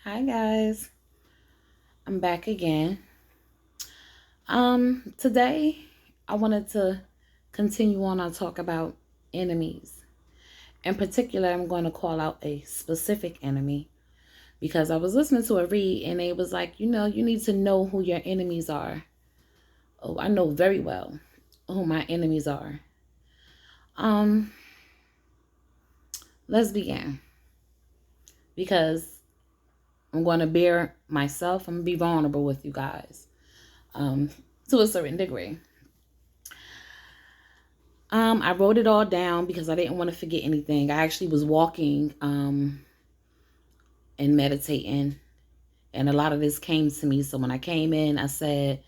Hi guys, I'm back again. Today I wanted to continue on our talk about enemies. In particular, I'm going to call out a specific enemy because I was listening to a read and it was like, you need to know who your enemies are. Oh, I know very well who my enemies are. Um, let's begin because I'm going to bear myself. I'm going to be vulnerable with you guys to a certain degree. I wrote it all down because I didn't want to forget anything. I actually was walking and meditating, and a lot of this came to me. So when I came in, I said,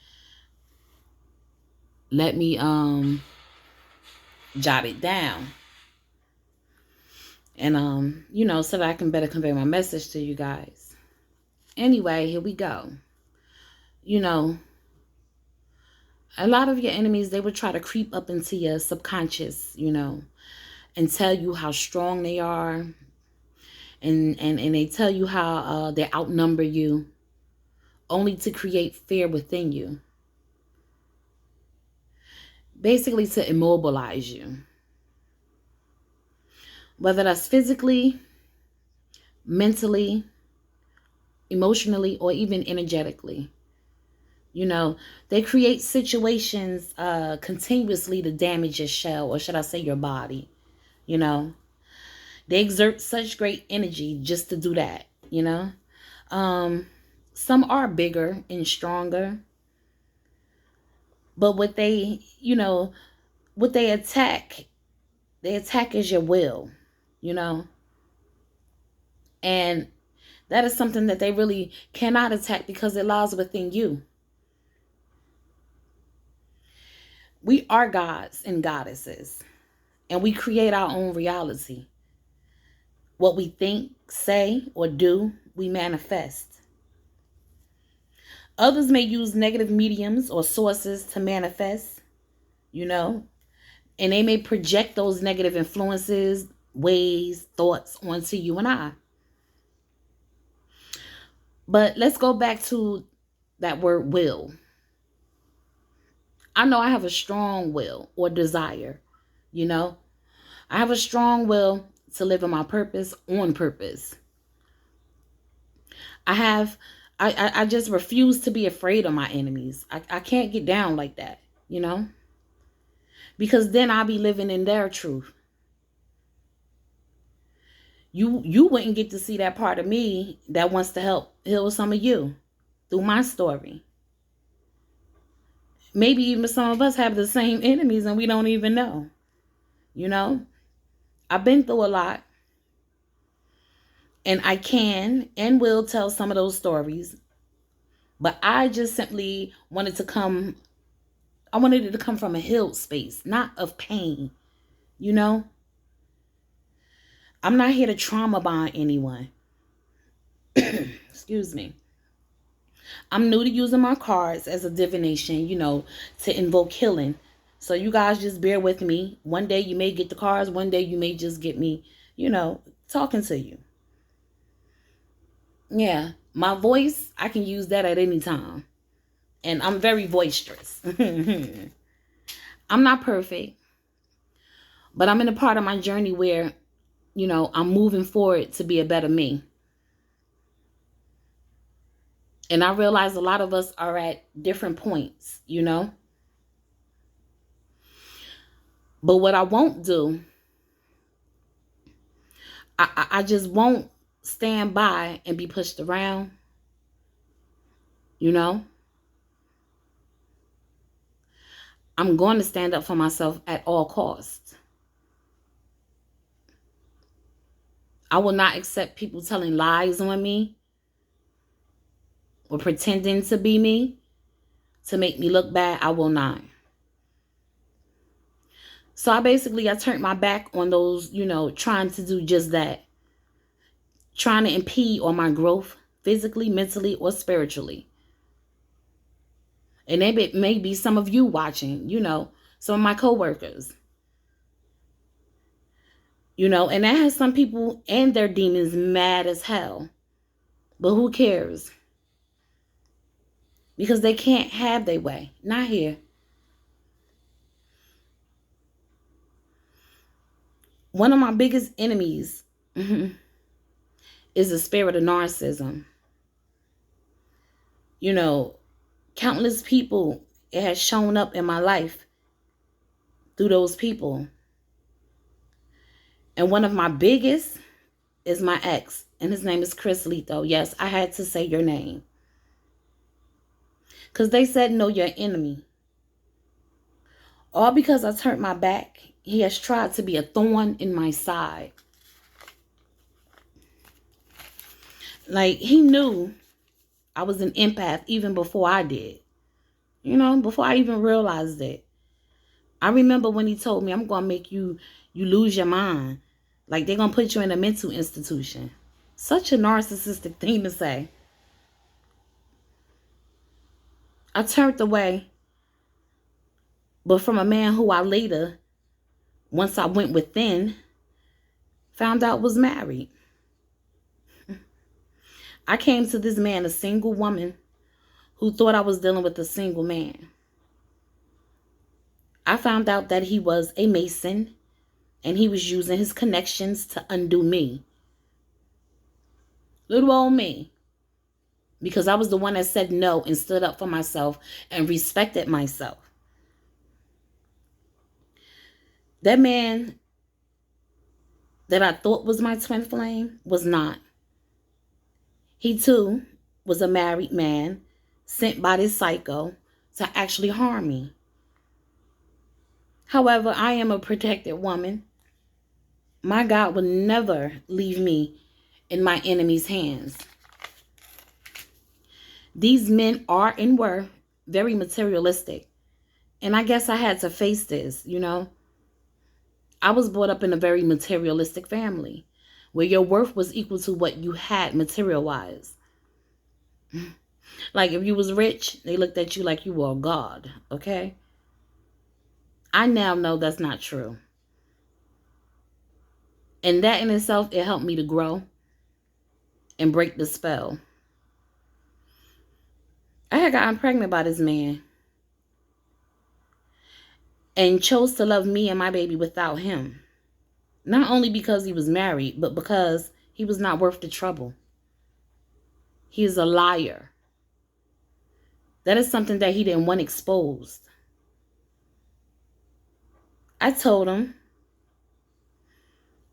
let me jot it down. And so that I can better convey my message to you guys. Anyway, here we go. You know, a lot of your enemies, they would try to creep up into your subconscious, and tell you how strong they are. And they tell you how they outnumber you, only to create fear within you. Basically to immobilize you. Whether that's physically, mentally, emotionally, or even energetically. They create situations continuously to damage your shell, or should I say your body. They exert such great energy just to do that. Some are bigger and stronger, but what they attack, they attack is your will, and that is something that they really cannot attack because it lies within you. We are gods and goddesses, and we create our own reality. What we think, say, or do, we manifest. Others may use negative mediums or sources to manifest, and they may project those negative influences, ways, thoughts onto you and I. But let's go back to that word will. I know I have a strong will or desire, I have a strong will to live in my purpose on purpose. I just refuse to be afraid of my enemies. I can't get down like that, because then I'll be living in their truth. You wouldn't get to see that part of me that wants to help heal some of you through my story. Maybe even some of us have the same enemies and we don't even know. I've been through a lot, and I can and will tell some of those stories, but I just simply wanted it to come from a healed space, not of pain. I'm not here to trauma bond anyone. Excuse me. I'm new to using my cards as a divination, to invoke healing. So you guys just bear with me. One day you may get the cards. One day you may just get me, talking to you. Yeah. My voice, I can use that at any time. And I'm very boisterous. I'm not perfect. But I'm in a part of my journey where, I'm moving forward to be a better me. And I realize a lot of us are at different points, But what I won't do, I just won't stand by and be pushed around, I'm going to stand up for myself at all costs. I will not accept people telling lies on me or pretending to be me to make me look bad. I will not. So I turned my back on those, trying to do just that. Trying to impede on my growth physically, mentally, or spiritually. And it may be some of you watching, some of my coworkers. And that has some people and their demons mad as hell. But who cares? Because they can't have their way. Not here. One of my biggest enemies is the spirit of narcissism. You know, countless people, it has shown up in my life through those people. And one of my biggest is my ex, and his name is Chris Letho. Yes, I had to say your name. Because they said, know your enemy. All because I turned my back, he has tried to be a thorn in my side. Like, he knew I was an empath even before I did. You know, before I even realized it. I remember when he told me, I'm going to make you lose your mind. Like, they're going to put you in a mental institution. Such a narcissistic thing to say. I turned away, but from a man who I later, once I went within, found out was married. I came to this man, a single woman, who thought I was dealing with a single man. I found out that he was a Mason, and he was using his connections to undo me. Little old me. Because I was the one that said no and stood up for myself and respected myself. That man that I thought was my twin flame was not. He too was a married man sent by this psycho to actually harm me. However, I am a protected woman. My God will never leave me in my enemy's hands. These men are and were very materialistic. And I guess I had to face this, you know. I was brought up in a very materialistic family where your worth was equal to what you had material-wise. Like if you was rich, they looked at you like you were a god, okay? I now know that's not true. And that in itself, it helped me to grow and break the spell. I had gotten pregnant by this man and chose to love me and my baby without him. Not only because he was married, but because he was not worth the trouble. He is a liar. That is something that he didn't want exposed. I told him.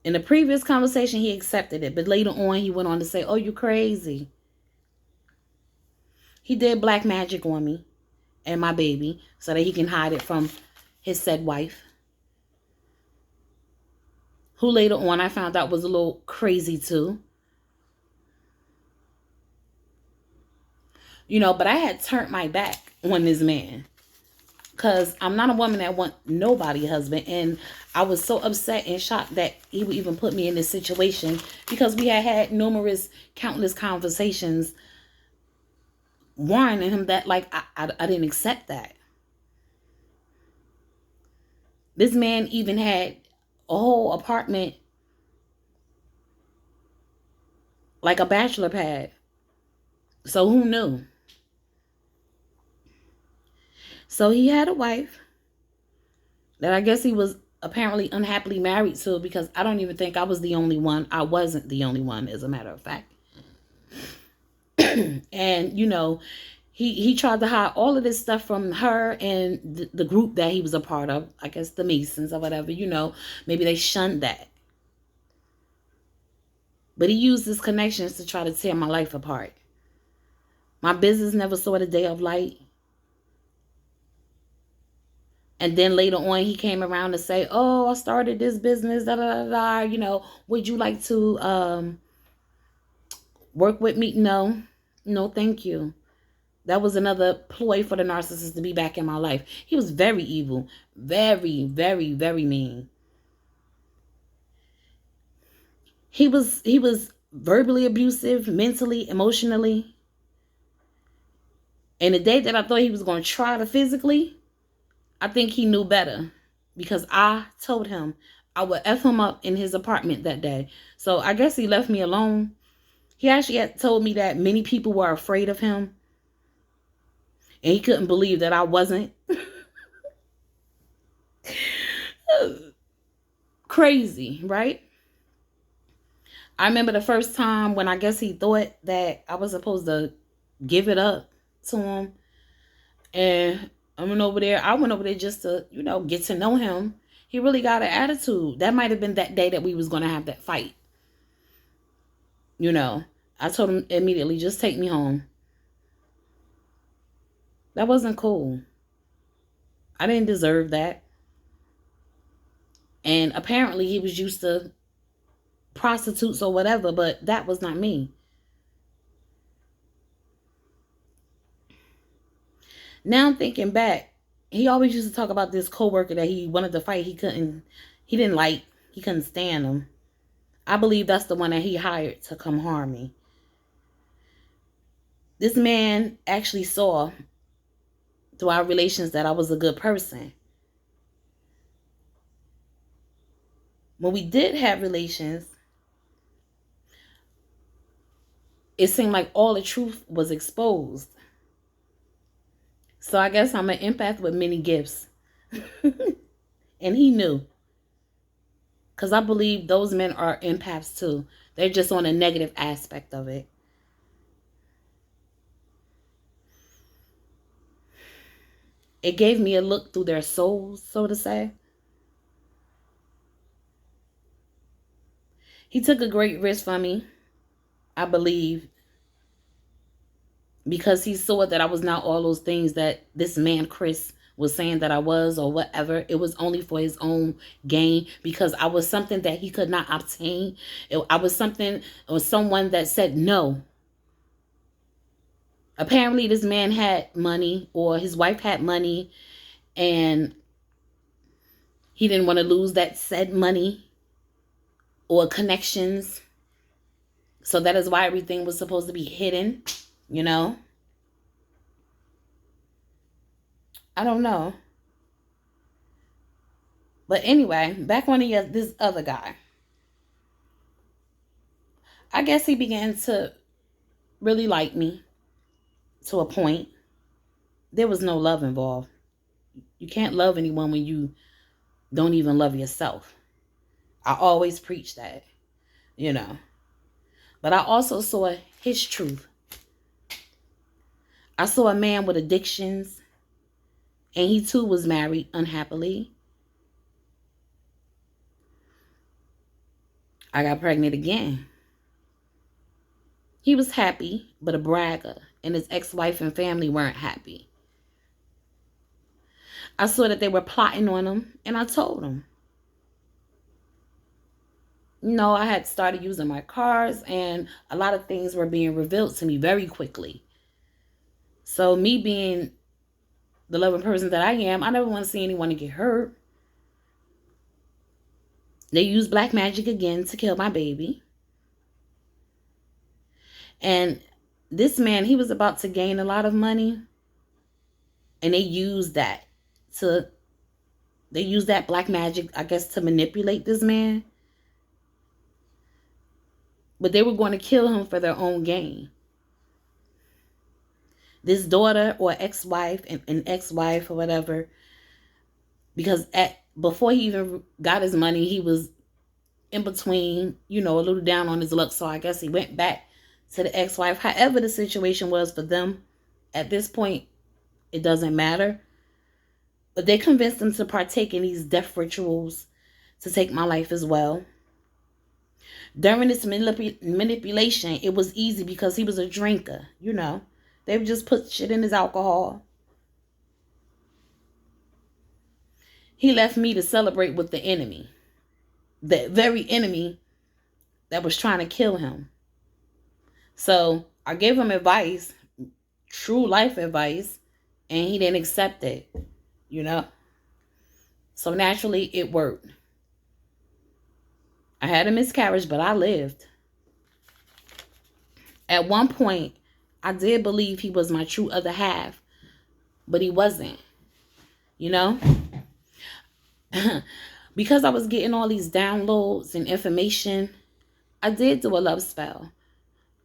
In the previous conversation, he accepted it. But later on, he went on to say, oh, you crazy. He did black magic on me and my baby so that he can hide it from his said wife. Who later on I found out was a little crazy too. You know, but I had turned my back on this man. Because I'm not a woman that want nobody husband. And I was so upset and shocked that he would even put me in this situation. Because we had had countless conversations warning him that, like, I didn't accept that. This man even had a whole apartment, like a bachelor pad. So who knew? So he had a wife that I guess he was apparently unhappily married to, because I don't even think I was the only one. I wasn't the only one, as a matter of fact. And, you know, he tried to hide all of this stuff from her and the group that he was a part of. I guess the Masons or whatever, you know. Maybe they shunned that. But he used his connections to try to tear my life apart. My business never saw the day of light. And then later on, he came around to say, oh, I started this business, da, da, da, da. You know, would you like to work with me? No, thank you. That was another ploy for the narcissist to be back in my life. He was very evil, very, very, very mean. He was verbally abusive, mentally, emotionally. And the day that I thought he was going to try to physically, I think he knew better, because I told him I would F him up in his apartment that day. So I guess he left me alone. He actually had told me that many people were afraid of him, and he couldn't believe that I wasn't. Crazy, right? I remember the first time when I guess he thought that I was supposed to give it up to him. And I went over there. I went over there just to, get to know him. He really got an attitude. That might have been that day that we was going to have that fight. I told him immediately, just take me home. That wasn't cool. I didn't deserve that. And apparently he was used to prostitutes or whatever, but that was not me. Now I'm thinking back, he always used to talk about this coworker that he wanted to fight. He didn't like, he couldn't stand him. I believe that's the one that he hired to come harm me. This man actually saw through our relations that I was a good person. When we did have relations, it seemed like all the truth was exposed. So I guess I'm an empath with many gifts. And he knew. Because I believe those men are empaths too. They're just on a negative aspect of it. It gave me a look through their souls, so to say. He took a great risk for me, I believe, because he saw that I was not all those things that this man, Chris, was saying that I was or whatever. It was only for his own gain, because I was something that he could not obtain. I was something or someone that said no. Apparently this man had money, or his wife had money, and he didn't want to lose that said money or connections. So that is why everything was supposed to be hidden, I don't know. But anyway, back on this other guy. I guess he began to really like me to a point. There was no love involved. You can't love anyone when you don't even love yourself. I always preach that, But I also saw his truth. I saw a man with addictions, and he too was married unhappily. I got pregnant again. He was happy, but a bragger, and his ex-wife and family weren't happy. I saw that they were plotting on him, and I told him. I had started using my cards, and a lot of things were being revealed to me very quickly. So me being the loving person that I am, I never want to see anyone to get hurt. They used black magic again to kill my baby. And this man, he was about to gain a lot of money. And they used that black magic, I guess, to manipulate this man. But they were going to kill him for their own gain. This daughter or ex-wife, an ex-wife or whatever, because before he even got his money, he was in between, a little down on his luck. So I guess he went back to the ex-wife. However the situation was for them, at this point, it doesn't matter. But they convinced him to partake in these death rituals to take my life as well. During this manipulation, it was easy because he was a drinker, They would just put shit in his alcohol. He left me to celebrate with the enemy. The very enemy that was trying to kill him. So I gave him advice, true life advice, and he didn't accept it, So naturally, it worked. I had a miscarriage, but I lived. At one point, I did believe he was my true other half, but he wasn't, Because I was getting all these downloads and information, I did do a love spell.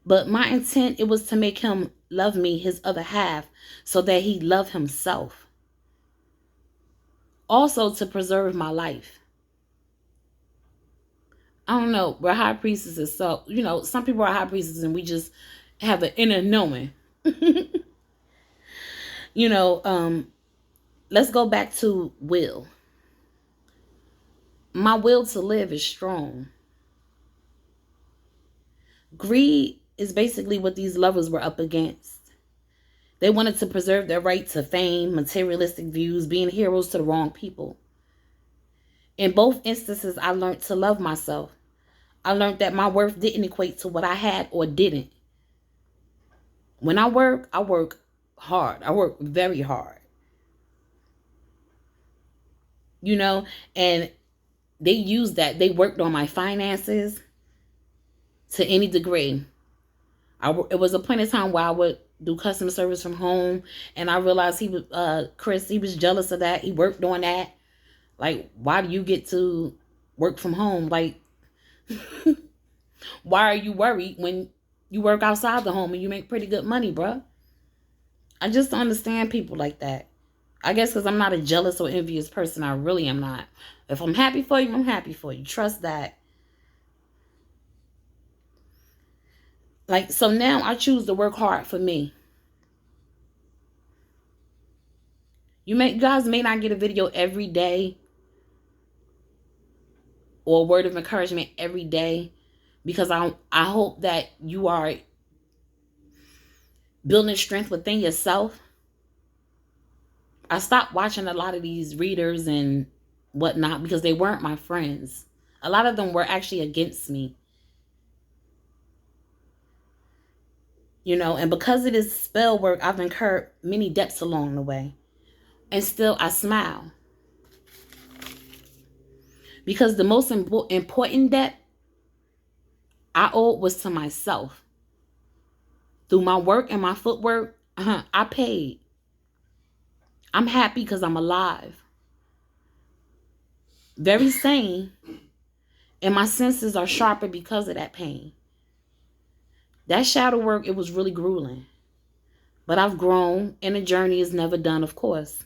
But my intent, it was to make him love me, his other half, so that he love himself. Also to preserve my life. I don't know. We're high priestesses. So, some people are high priestesses and we just have an inner knowing. you know, um, let's go back to will. My will to live is strong. Greed is basically what these lovers were up against. They wanted to preserve their right to fame, materialistic views, being heroes to the wrong people. In both instances, I learned to love myself. I learned that my worth didn't equate to what I had or didn't. When I work hard. I work very hard. And they used that. They worked on my finances to any degree. It was a point in time where I would do customer service from home, and I realized Chris, he was jealous of that. He worked on that. Like, why do you get to work from home? Like, why are you worried when you work outside the home and you make pretty good money, bruh? I just don't understand people like that. I guess because I'm not a jealous or envious person. I really am not. If I'm happy for you, I'm happy for you. Trust that. Like, so now I choose to work hard for me. You guys may not get a video every day or a word of encouragement every day, because I hope that you are building strength within yourself. I stopped watching a lot of these readers and whatnot because they weren't my friends. A lot of them were actually against me. And because it is spell work, I've incurred many debts along the way. And still I smile. Because the most important debt I owed was to myself. Through my work and my footwork, I paid. I'm happy because I'm alive. Very sane. And my senses are sharper because of that pain. That shadow work, it was really grueling. But I've grown, and the journey is never done, of course.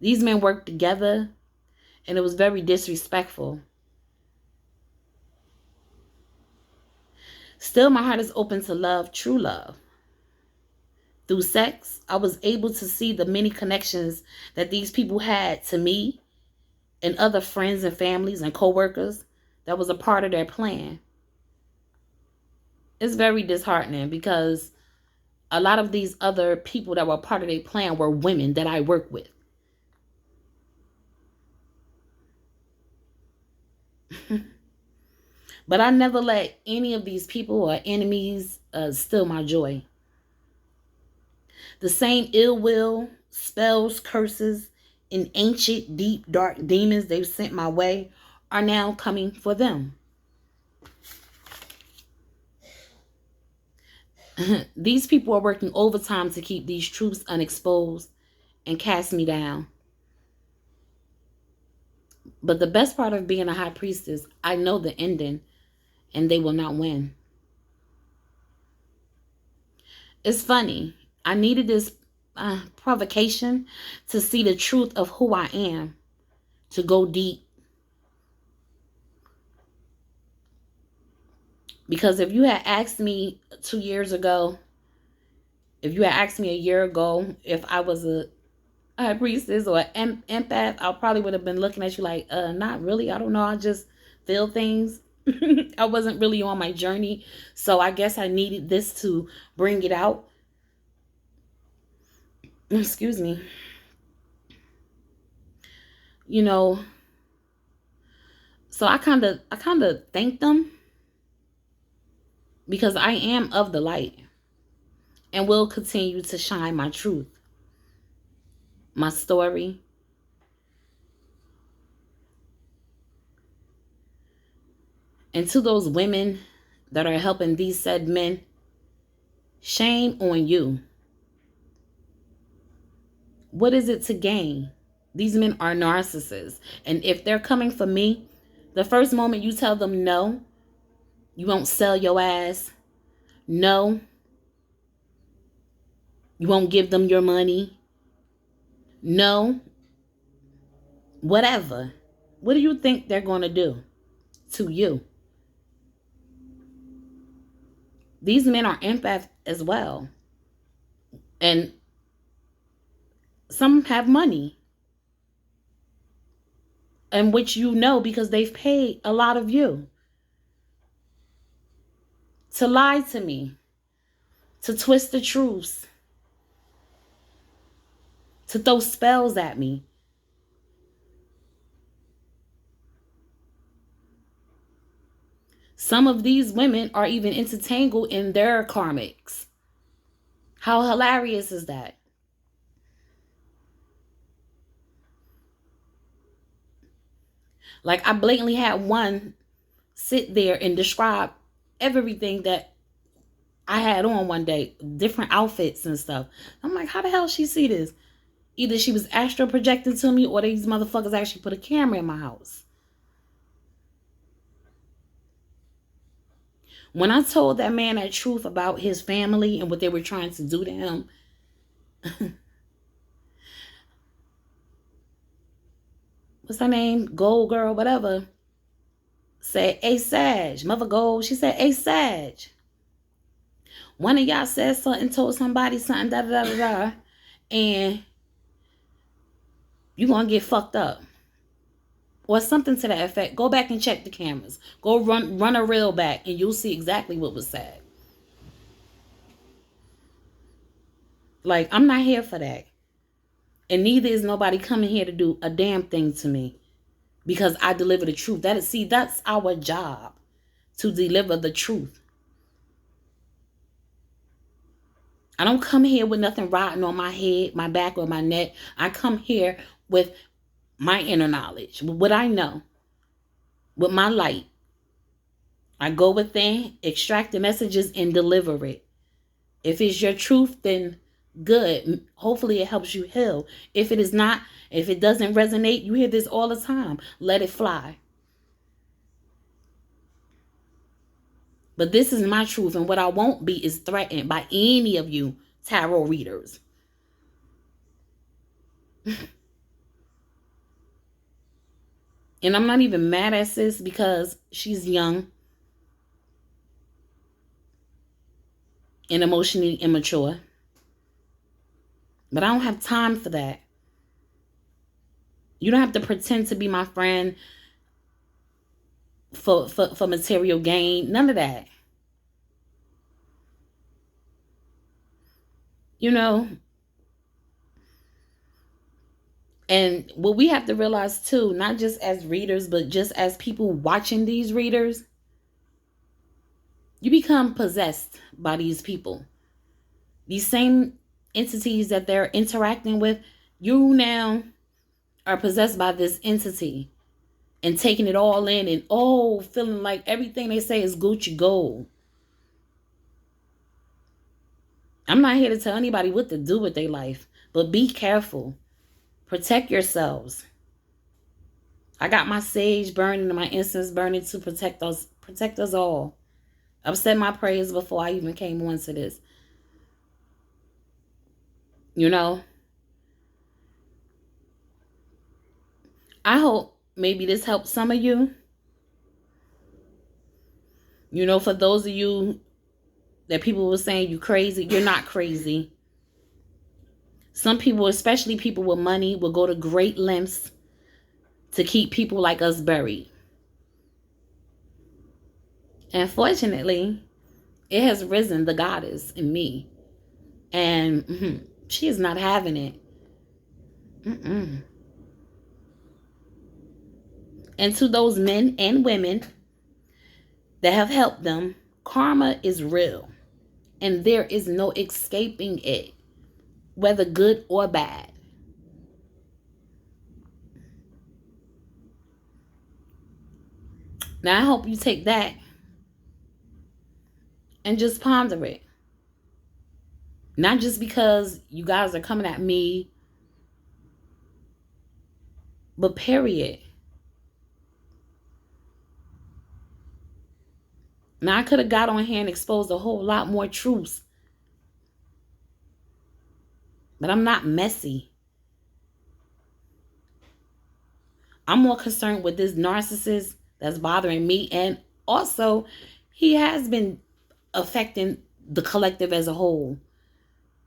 These men worked together, and it was very disrespectful. Still, my heart is open to love, true love. Through sex, I was able to see the many connections that these people had to me and other friends and families and co-workers that was a part of their plan. It's very disheartening because a lot of these other people that were part of their plan were women that I work with. But I never let any of these people or enemies steal my joy. The same ill will, spells, curses, and ancient, deep, dark demons they've sent my way are now coming for them. These people are working overtime to keep these truths unexposed and cast me down. But the best part of being a high priestess, I know the ending, and they will not win. It's funny. I needed this provocation to see the truth of who I am, to go deep. Because if you had asked me 2 years ago, if you had asked me a year ago if I was a high priestess or an empath, I probably would have been looking at you like, not really. I don't know. I just feel things. I wasn't really on my journey. So I guess I needed this to bring it out. Excuse me. So I kind of thank them, because I am of the light and will continue to shine my truth, my story. And to those women that are helping these said men, shame on you. What is it to gain? These men are narcissists. And if they're coming for me, the first moment you tell them no, You won't sell your ass. No. You won't give them your money. No. Whatever. What do you think they're going to do to you? These men are empaths as well. And some have money. And which you know because they've paid a lot of you to lie to me, to twist the truths, to throw spells at me. Some of these women are even entangled in their karmics. How hilarious is that? Like, I blatantly had one sit there and describe everything that I had on one day, different outfits and stuff. I'm like, how the hell she see this? Either she was astral projecting to me or these motherfuckers actually put a camera in my house. When I told that man that truth about his family and what they were trying to do to him, what's her name? Gold Girl, whatever, said, "Hey, Sag, Mother Gold." She said, "Hey, Sag, one of y'all said something, told somebody something, da da da da da, and you gonna get fucked up." Or something to that effect. Go back and check the cameras. Go run a reel back and you'll see exactly what was said. Like, I'm not here for that. And neither is nobody coming here to do a damn thing to me. Because I deliver the truth. That's our job. To deliver the truth. I don't come here with nothing riding on my head, my back, or my neck. I come here with my inner knowledge. With what I know. With my light. I go within, extract the messages, and deliver it. If it's your truth, then good. Hopefully it helps you heal. If it is not, if it doesn't resonate, you hear this all the time. Let it fly. But this is my truth, and what I won't be is threatened by any of you tarot readers. And I'm not even mad at sis because she's young and emotionally immature. But I don't have time for that. You don't have to pretend to be my friend for material gain. None of that. You know, and what we have to realize too, not just as readers, but just as people watching these readers, you become possessed by these people. These same entities that they're interacting with, you now are possessed by this entity and taking it all in and feeling like everything they say is Gucci gold. I'm not here to tell anybody what to do with their life, but be careful. Protect yourselves. I got my sage burning and my incense burning to protect us all. I've said my prayers before I even came onto this. You know, I hope maybe this helps some of you. You know, for those of you that people were saying you crazy, you're not crazy. Some people, especially people with money, will go to great lengths to keep people like us buried. And fortunately, it has risen the goddess in me. And she is not having it. And to those men and women that have helped them, karma is real. And there is no escaping it, whether good or bad. Now, I hope you take that and just ponder it. Not just because you guys are coming at me, but period. Now, I could have got on here and exposed a whole lot more truths, but I'm not messy. I'm more concerned with this narcissist that's bothering me. And also, he has been affecting the collective as a whole.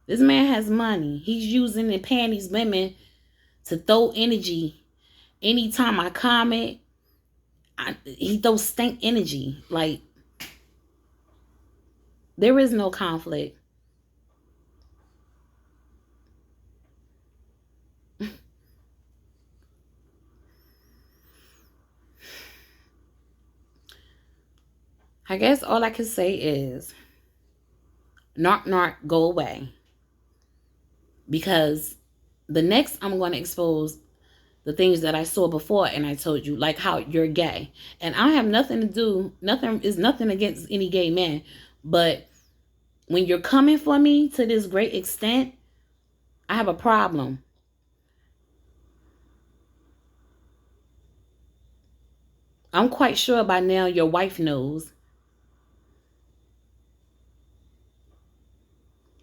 This man has money. He's using and paying these women to throw energy. Anytime I comment, he throws stink energy. Like, there is no conflict. I guess all I can say is, narc narc, go away. Because the next I'm going to expose the things that I saw before, and I told you, like how you're gay. And I have nothing to do, nothing against any gay man. But when you're coming for me to this great extent, I have a problem. I'm quite sure by now your wife knows.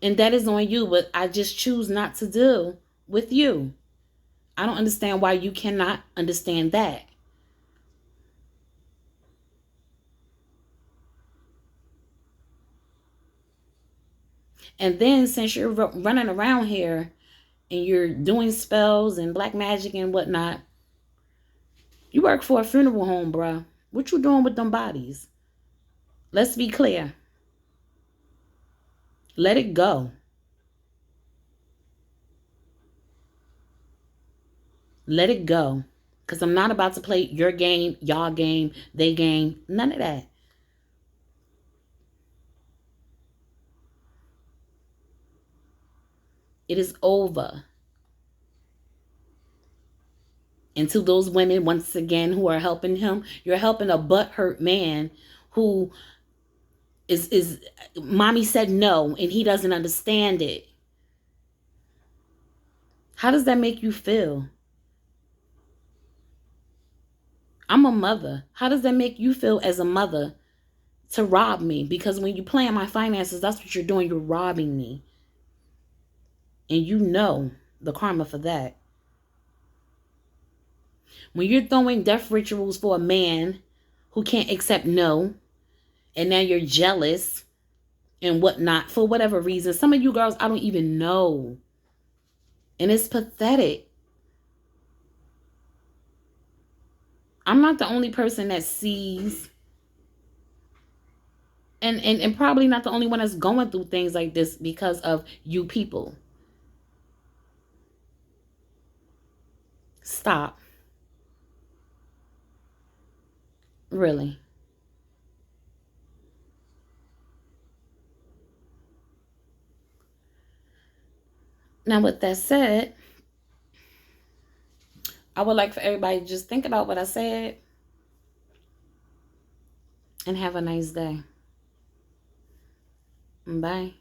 And that is on you, but I just choose not to deal with you. I don't understand why you cannot understand that. And then since you're running around here and you're doing spells and black magic and whatnot, you work for a funeral home, bruh. What you doing with them bodies? Let's be clear. Let it go. Let it go. Because I'm not about to play your game, y'all game, they game. None of that. It is over. And to those women, once again, who are helping him, you're helping a butthurt man who is mommy said no and he doesn't understand it. How does that make you feel? I'm a mother. How does that make you feel as a mother to rob me? Because when you play in my finances, that's what you're doing. You're robbing me. And you know the karma for that. When you're throwing death rituals for a man who can't accept no, and now you're jealous and whatnot for whatever reason. Some of you girls, I don't even know. And it's pathetic. I'm not the only person that sees, and probably not the only one that's going through things like this because of you people. Stop. Really. Now, with that said, I would like for everybody to just think about what I said and have a nice day. Bye.